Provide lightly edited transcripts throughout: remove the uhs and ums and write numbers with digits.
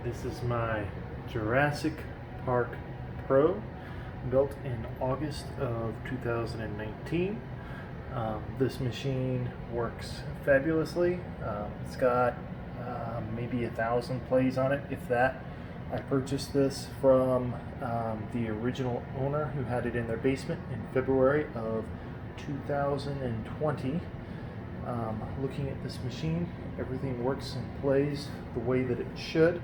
This is my Jurassic Park Pro, built in August of 2019. This machine works fabulously. It's got maybe 1,000 plays on it, if that. I purchased this from the original owner who had it in their basement in February of 2020. Looking at this machine, everything works and plays the way that it should.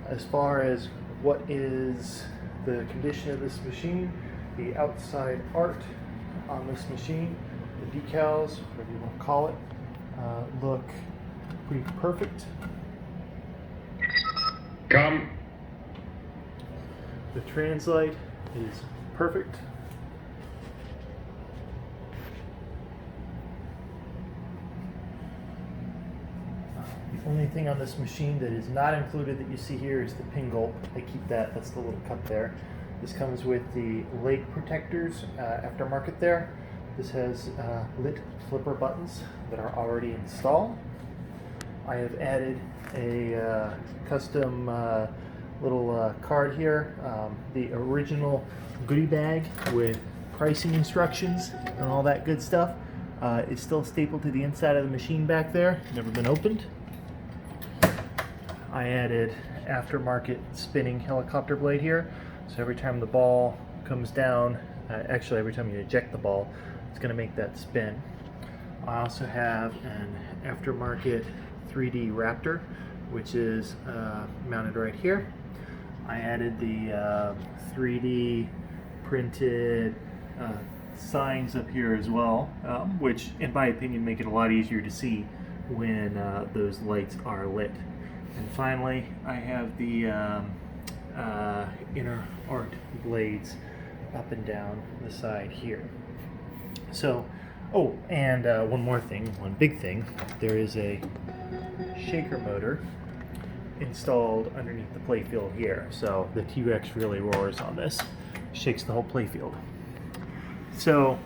As far as what is the condition of this machine, the outside art on this machine, the decals, whatever you want to call it, look pretty perfect. Come. The translite is perfect. The only thing on this machine that is not included that you see here is the pin gulp. I keep that, that's the little cup there. This comes with the leg protectors aftermarket there. This has lit flipper buttons that are already installed. I have added a custom little card here, the original goodie bag with pricing instructions and all that good stuff is still stapled to the inside of the machine back there, never been opened. I added aftermarket spinning helicopter blade here, so every time the ball comes down, actually every time you eject the ball, it's going to make that spin. I also have an aftermarket 3D Raptor, which is mounted right here. I added the 3D printed signs up here as well, which in my opinion make it a lot easier to see when those lights are lit. And finally, I have the inner art blades up and down the side here. So, oh, and one more thing, one big thing, there is a shaker motor installed underneath the playfield here. So the T-Rex really roars on this, shakes the whole playfield. So,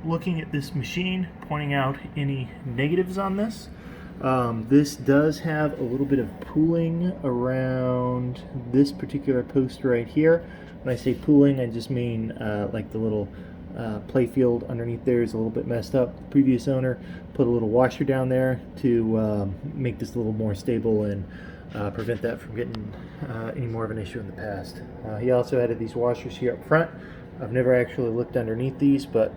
looking at this machine, pointing out any negatives on this. This does have a little bit of pooling around this particular post right here. When I say pooling, I just mean like the little playfield underneath there is a little bit messed up. The previous owner put a little washer down there to make this a little more stable and prevent that from getting any more of an issue in the past. He also added these washers here up front. I've never actually looked underneath these, but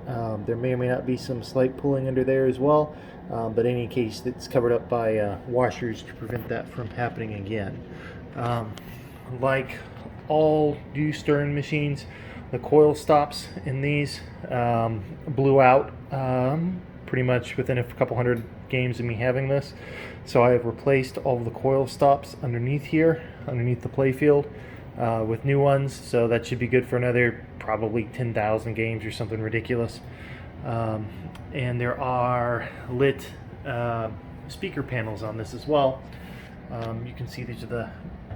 there may or may not be some slight pulling under there as well. But in any case, it's covered up by washers to prevent that from happening again. Like all new Stern machines, the coil stops in these blew out pretty much within a couple hundred games of me having this. So I have replaced all of the coil stops underneath here, underneath the playfield, with new ones. So that should be good for another probably 10,000 games or something ridiculous. And there are lit speaker panels on this as well. You can see these are the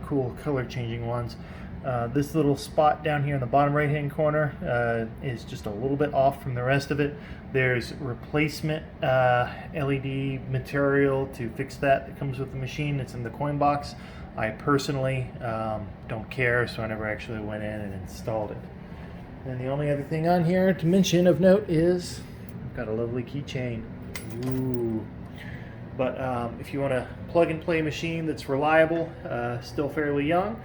cool color changing ones. This little spot down here in the bottom right hand corner is just a little bit off from the rest of it. There's replacement LED material to fix that comes with the machine. It's in the coin box. I personally don't care, so I never actually went in and installed it. And the only other thing on here to mention of note is I've got a lovely keychain. Ooh. But if you want a plug and play machine that's reliable, still fairly young,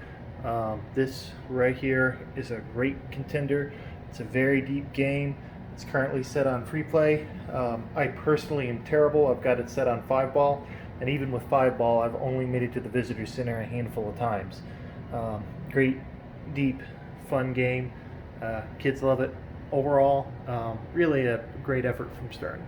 this right here is a great contender. It's a very deep game. It's currently set on free play. I personally am terrible. I've got it set on 5-ball, and even with 5-ball, I've only made it to the visitor center a handful of times. Great, deep, fun game. Kids love it. Overall, really a great effort from Stern.